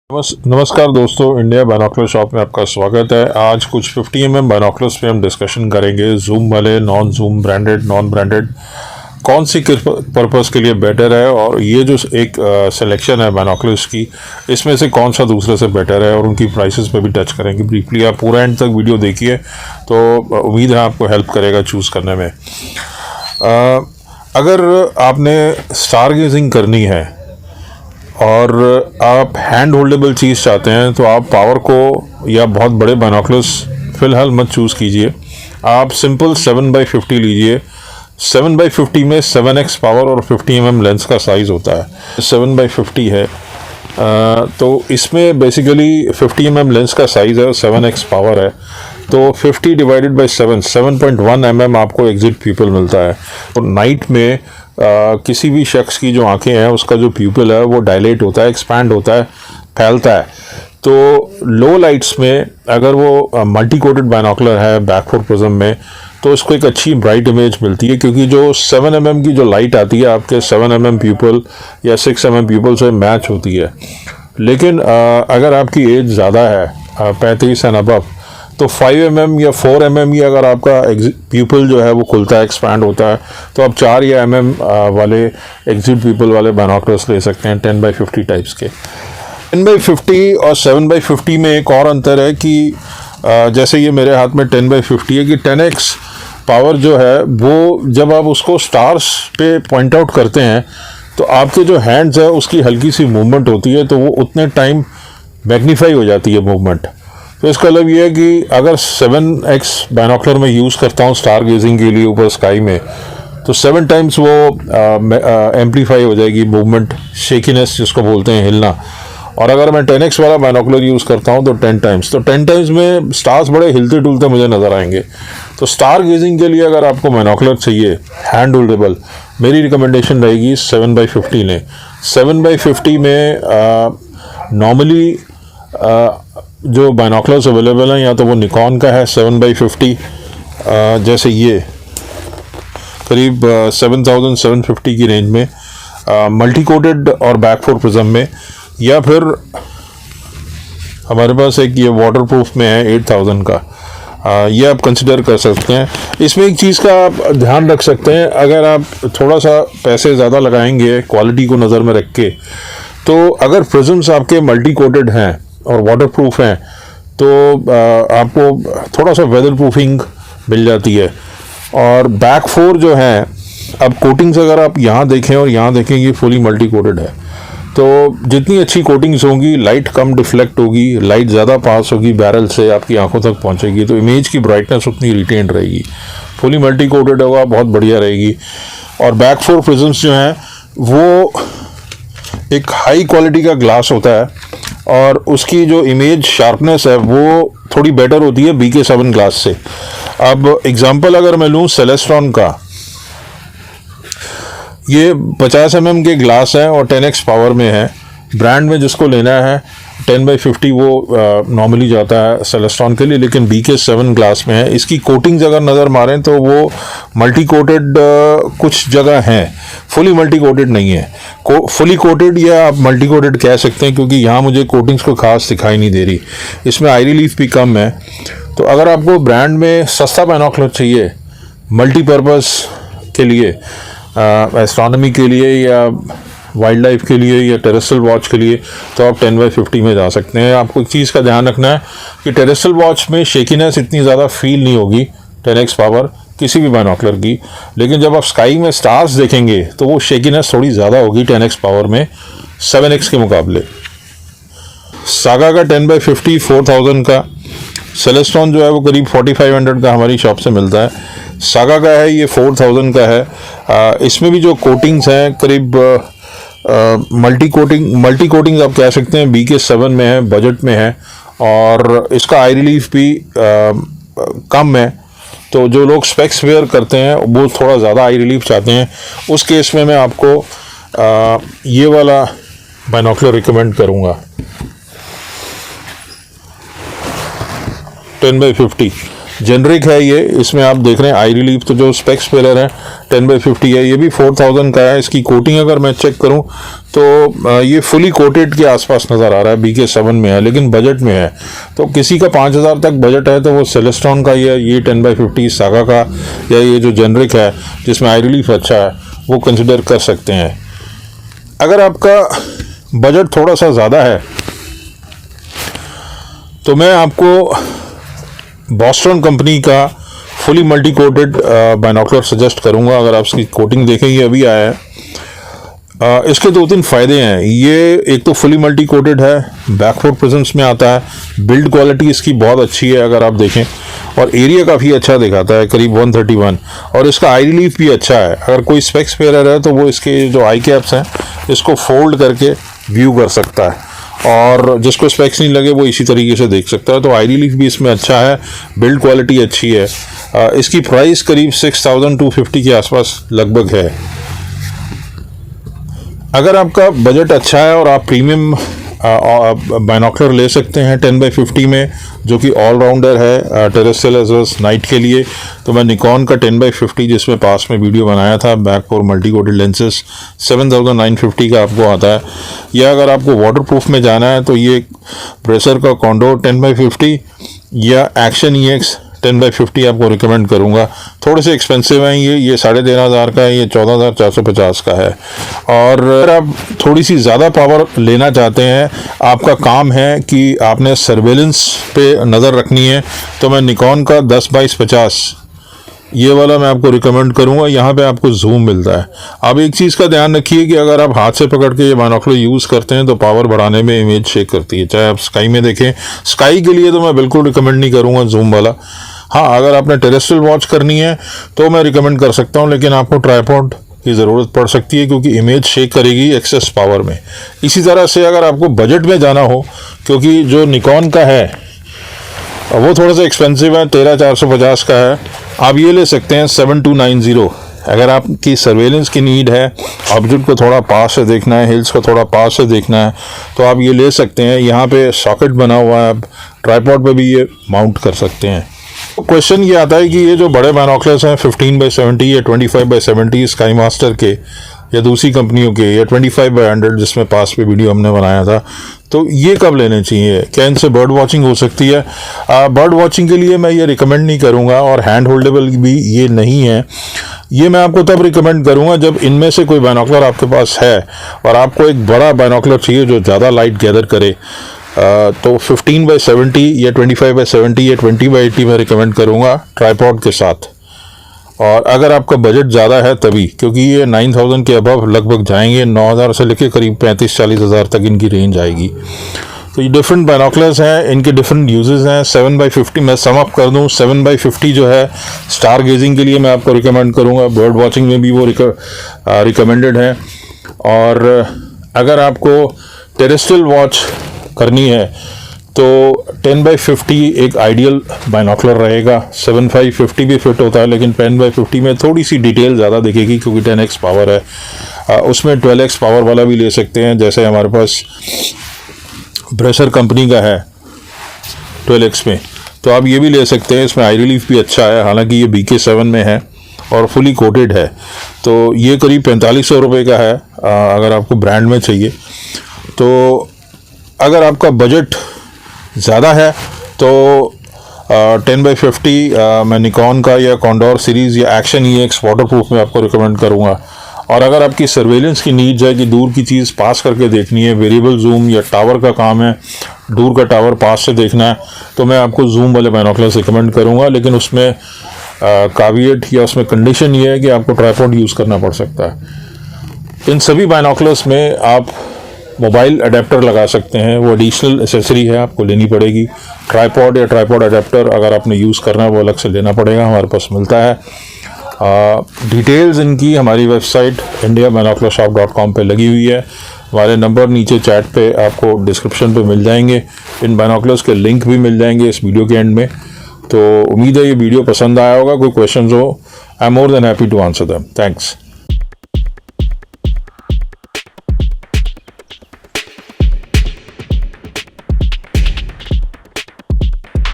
नमस्कार दोस्तों, India binocular shop में आपका स्वागत है। आज कुछ 50 mm बाइनोकुलर्स पे हम डिस्कशन करेंगे। जूम वाले, non zoom, branded, non branded, कौन सी किस पर्पज़ के लिए बेटर है, और ये जो एक सिलेक्शन है बाइनोकुलर्स की, इसमें से कौन सा दूसरे से बेटर है, और उनकी प्राइसेस पे भी टच करेंगे ब्रीफली। आप पूरा एंड तक वीडियो देखिए तो उम्मीद है आपको हेल्प करेगा चूज़ करने में। अगर आपने स्टार गेजिंग करनी है और आप हैंड होल्डेबल चीज़ चाहते हैं तो आप पावर को या बहुत बड़े बाइनोकुलर्स फ़िलहाल मत चूज़ कीजिए। आप सिंपल 7x50 लीजिए। 7x50 में 7x पावर और 50 mm लेंस का साइज़ होता है। 7x50 है तो इसमें बेसिकली 50 mm लेंस का साइज़ है और 7x पावर है, तो 50 डिवाइडेड बाई 7.1 mm आपको एग्जिट प्यूपिल मिलता है। तो नाइट में किसी भी शख्स की जो आंखें हैं उसका जो प्यूपिल है वो डायलेट होता है, एक्सपैंड होता है, फैलता है। तो लो लाइट्स में अगर वो मल्टी कोटेड बाइनोकुलर है बैकफोर प्रिज्म में, तो उसको एक अच्छी ब्राइट इमेज मिलती है, क्योंकि जो 7 mm की जो लाइट आती है आपके 7 mm प्यूपिल या 6 mm प्यूपिल से मैच होती है। लेकिन अगर आपकी एज ज़्यादा है 35 एंड अबव, तो 5 mm या 4 mm ही अगर आपका प्यूपिल जो है वो खुलता है, एक्सपैंड होता है, तो आप 4 या mm वाले एग्जिट प्यूपिल वाले बाइनोकुलर्स ले सकते हैं 10x50 टाइप्स के। 10x50 और 7x50 में एक और अंतर है कि जैसे ये मेरे हाथ में 10x50 है कि 10x पावर जो है वो जब आप उसको स्टार्स पे पॉइंट आउट करते हैं तो आपके जो हैंड्स है उसकी हल्की सी मूवमेंट होती है, तो वो उतने टाइम मैग्नीफाई हो जाती है मूवमेंट। तो इसका मतलब ये है कि अगर 7x बाइनोकुलर में यूज़ करता हूँ स्टार गेजिंग के लिए ऊपर स्काई में, तो 7 टाइम्स वो एम्पलीफाई हो जाएगी मूवमेंट, शेकीनेस जिसको बोलते हैं, हिलना। और अगर मैं 10x वाला बाइनोकुलर यूज़ करता हूँ तो 10 टाइम्स, तो 10 टाइम्स में स्टार्स बड़े हिलते डुलते मुझे नज़र आएंगे। तो स्टार गेजिंग के लिए अगर आपको बाइनोकुलर चाहिए हैंड होल्डेबल, मेरी रिकमेंडेशन रहेगी 7x50 लें। 7x50 में नॉर्मली जो बाइनोकुलर्स अवेलेबल हैं, या तो वो निकॉन का है 7x50, जैसे ये करीब 7750 की रेंज में, मल्टी कोटेड और बैकफोर प्रिज्म में, या फिर हमारे पास एक ये वाटरप्रूफ में है 8000 का, ये आप कंसिडर कर सकते हैं। इसमें एक चीज़ का आप ध्यान रख सकते हैं, अगर आप थोड़ा सा पैसे ज़्यादा लगाएंगे क्वालिटी को नज़र में रख के, तो अगर प्रिज्म्स आपके मल्टी कोटेड हैं और वाटरप्रूफ हैं तो आपको थोड़ा सा वेदर प्रूफिंग मिल जाती है। और बैक फोर जो है, अब कोटिंग्स अगर आप यहाँ देखें और यहाँ देखें, ये फुली मल्टी कोटेड है, तो जितनी अच्छी कोटिंग्स होंगी लाइट कम डिफ्लेक्ट होगी, लाइट ज़्यादा पास होगी बैरल से, आपकी आंखों तक पहुँचेगी, तो इमेज की ब्राइटनेस उतनी रिटेन रहेगी। फुली मल्टी कोटेड होगा, बहुत बढ़िया रहेगी। और बैक फोर प्रिज्म्स जो हैं वो एक हाई क्वालिटी का ग्लास होता है और उसकी जो इमेज शार्पनेस है वो थोड़ी बेटर होती है BK7 ग्लास से। अब एग्जांपल अगर मैं लूँ सेलेस्ट्रॉन का, ये 50 mm के ग्लास है और 10x पावर में है। ब्रांड में जिसको लेना है 10x50 वो नॉर्मली जाता है सेलेस्ट्रॉन के लिए, लेकिन BK7 ग्लास में है। इसकी कोटिंग्स अगर नज़र मारें तो वो मल्टी कोटेड कुछ जगह हैं, फुली मल्टी कोटेड नहीं है। फुली कोटेड या आप मल्टी कोटेड कह सकते हैं, क्योंकि यहाँ मुझे कोटिंग्स को खास दिखाई नहीं दे रही। इसमें आई रिलीफ भी कम है। तो अगर आपको ब्रांड में सस्ता बाइनोकुलर चाहिए मल्टीपर्पज़ के लिए, एस्ट्रोनॉमी के लिए या वाइल्ड लाइफ के लिए या टेरेस्ट्रियल वॉच के लिए, तो आप 10x50 में जा सकते हैं। आपको एक चीज़ का ध्यान रखना है कि टेरेस्ट्रियल वॉच में शेकीनेस इतनी ज़्यादा फील नहीं होगी 10x पावर किसी भी बाइनोकुलर की, लेकिन जब आप स्काई में स्टार्स देखेंगे तो वो शेकीनेस थोड़ी ज़्यादा होगी 10x पावर में 7x के मुकाबले। सागा का 10x50 4000 का, सेलेस्ट्रॉन जो है वो करीब 4500 का हमारी शॉप से मिलता है। सागा का है ये 4000 का है। इसमें भी जो कोटिंग्स हैं करीब मल्टी कोटिंग्स आप कह सकते हैं BK7 में है, बजट में है, और इसका आई रिलीफ भी कम है। तो जो लोग स्पेक्स वेयर करते हैं वो थोड़ा ज़्यादा आई रिलीफ चाहते हैं, उस केस में मैं आपको ये वाला बाइनोकुलर रिकमेंड करूँगा 10x50। जेनरिक है ये। इसमें आप देख रहे हैं आई रिलीफ, तो जो स्पेक्स पिलर है 10x50 है, ये भी 4000 का है। इसकी कोटिंग अगर मैं चेक करूं तो ये फुली कोटेड के आसपास नज़र आ रहा है, BK7 में है, लेकिन बजट में है। तो किसी का 5000 तक बजट है तो वो सेलेस्टॉन का या ये 10x50 सागा का या ये जो जेनरिक है जिसमें आई रिलीफ अच्छा है वो कंसिडर कर सकते हैं। अगर आपका बजट थोड़ा सा ज़्यादा है तो मैं आपको बॉस्टन कंपनी का fully multi coated binocular suggest करूंगा। अगर आप इसकी कोटिंग देखेंगे, अभी आया है। इसके 2-3 फ़ायदे हैं। ये एक तो फुली मल्टी कोटेड है, बैकफोर्ड प्रेजेंस में आता है, बिल्ड क्वालिटी इसकी बहुत अच्छी है अगर आप देखें, और एरिया काफ़ी अच्छा दिखाता है, करीब 131, और इसका आई रिलीफ भी अच्छा है। अगर कोई स्पेक्स पेयर है तो वो इसके जो आई कैप्स हैं इसको फोल्ड करके व्यू कर सकता है, और जिसको स्पेक्स नहीं लगे वो इसी तरीके से देख सकता है। तो आई रिलीफ भी इसमें अच्छा है, बिल्ड क्वालिटी अच्छी है। इसकी प्राइस करीब 6250 के आसपास लगभग है। अगर आपका बजट अच्छा है और आप प्रीमियम बाइनोकुलर ले सकते हैं 10x50 में, जो कि ऑलराउंडर है terrestrial as well as night के लिए, तो मैं निकॉन का 10x50 जिसमें पास में वीडियो बनाया था, back for multi coated lenses 7950 का आपको आता है। या अगर आपको वाटरप्रूफ में जाना है तो ये ब्रेसर का कॉन्डोर 10x50 या एक्शन EX 10x50 आपको रिकमेंड करूंगा। थोड़े से एक्सपेंसिव हैं ये 13,500 का है, ये 14,450 का है। और अगर आप थोड़ी सी ज़्यादा पावर लेना चाहते हैं, आपका काम है कि आपने सर्वेलेंस पे नज़र रखनी है, तो मैं निकॉन का 10x50 ये वाला मैं आपको रिकमेंड करूंगा। यहाँ पे आपको जूम मिलता है। आप एक चीज़ का ध्यान रखिए कि अगर आप हाथ से पकड़ के ये बाइनोकुलर यूज़ करते हैं तो पावर बढ़ाने में इमेज शेक करती है, चाहे आप स्काई में देखें। स्काई के लिए तो मैं बिल्कुल रिकमेंड नहीं करूँगा जूम वाला। हाँ, अगर आपने टेरेस्ट्रियल वॉच करनी है तो मैं रिकमेंड कर सकता हूँ, लेकिन आपको ट्राइपॉड की ज़रूरत पड़ सकती है क्योंकि इमेज शेक करेगी एक्सेस पावर में। इसी तरह से अगर आपको बजट में जाना हो, क्योंकि जो निकॉन का है वो थोड़ा सा एक्सपेंसिव है, 13,450 का है, आप ये ले सकते हैं 7290। अगर आपकी सर्वेलेंस की नीड है, ऑब्जेक्ट को थोड़ा पास से देखना है, हिल्स को थोड़ा पास से देखना है, तो आप ये ले सकते हैं। यहाँ पे सॉकेट बना हुआ है, आप ट्राइपॉड पे भी ये माउंट कर सकते हैं। तो क्वेश्चन ये आता है कि ये जो बड़े बाइनोकुलर्स हैं 15x70 या 25x70 स्काई मास्टर के या दूसरी कंपनियों के, या 25x100 जिसमें पास पे वीडियो हमने बनाया था, तो ये कब लेने चाहिए? क्या इनसे बर्ड वॉचिंग हो सकती है? बर्ड वॉचिंग के लिए मैं ये रिकमेंड नहीं करूँगा, और हैंड होल्डेबल भी ये नहीं है। ये मैं आपको तब रिकमेंड करूँगा जब इनमें से कोई बाइनोकुलर आपके पास है और आपको एक बड़ा बाइनोकुलर चाहिए जो ज़्यादा लाइट गैदर करे। तो 15x70 या 25x70 या 20x80 में रिकमेंड करूँगा ट्राइपॉड के साथ। और अगर आपका बजट ज़्यादा है तभी, क्योंकि ये 9000 के अबव लगभग जाएंगे, 9000 से लेकर करीब 35-40 हज़ार तक इनकी रेंज आएगी। तो ये डिफरेंट बाइनोकुलर्स हैं, इनके डिफरेंट यूजेस हैं। 7x50 मैं सम अप कर दूं, 7x50 जो है स्टार गेजिंग के लिए मैं आपको रिकमेंड करूँगा, बर्ड वॉचिंग में भी वो रिकमेंडेड है। और अगर आपको टेरेस्ट्रियल वॉच करनी है तो 10x50 एक आइडियल बाइनोकुलर रहेगा। 7x50 भी फिट होता है, लेकिन 10x50 में थोड़ी सी डिटेल ज़्यादा दिखेगी क्योंकि 10x पावर है। उसमें 12x पावर वाला भी ले सकते हैं, जैसे हमारे पास ब्रेसर कंपनी का है 12x में, तो आप ये भी ले सकते हैं। इसमें आई रिलीफ भी अच्छा है, हालांकि ये BK7 में है और फुली कोटेड है, तो ये करीब 4500 रुपये का है अगर आपको ब्रांड में चाहिए। तो अगर आपका बजट ज़्यादा है तो 10x50 मैं निकॉन का या कॉन्डोर सीरीज़ या एक्शन EX वाटरप्रूफ में आपको रिकमेंड करूँगा। और अगर आपकी सर्वेलेंस की नीड्स है कि दूर की चीज़ पास करके देखनी है, वेरिएबल जूम या टावर का काम है, दूर का टावर पास से देखना है, तो मैं आपको जूम वाले बाइनोकुलर्स रिकमेंड करूँगा। लेकिन उसमें काविएट या उसमें कंडीशन ये है कि आपको ट्राइपॉड यूज़ करना पड़ सकता है। इन सभी बाइनोकुलर्स में आप मोबाइल अडेप्टर लगा सकते हैं, वो एडिशनल एसेसरी है, आपको लेनी पड़ेगी। ट्राइपॉड या ट्राइपॉड अडेप्टर अगर आपने यूज़ करना है वो अलग से लेना पड़ेगा, हमारे पास मिलता है। डिटेल्स इनकी हमारी वेबसाइट indiabinocularshop.com पे लगी हुई है। हमारे नंबर नीचे चैट पे आपको डिस्क्रिप्शन पे मिल जाएंगे, इन बाइनोकुलर्स के लिंक भी मिल जाएंगे इस वीडियो के एंड में। तो उम्मीद है ये वीडियो पसंद आया होगा। कोई क्वेश्चंस हो, I am more than happy to answer them. Thanks.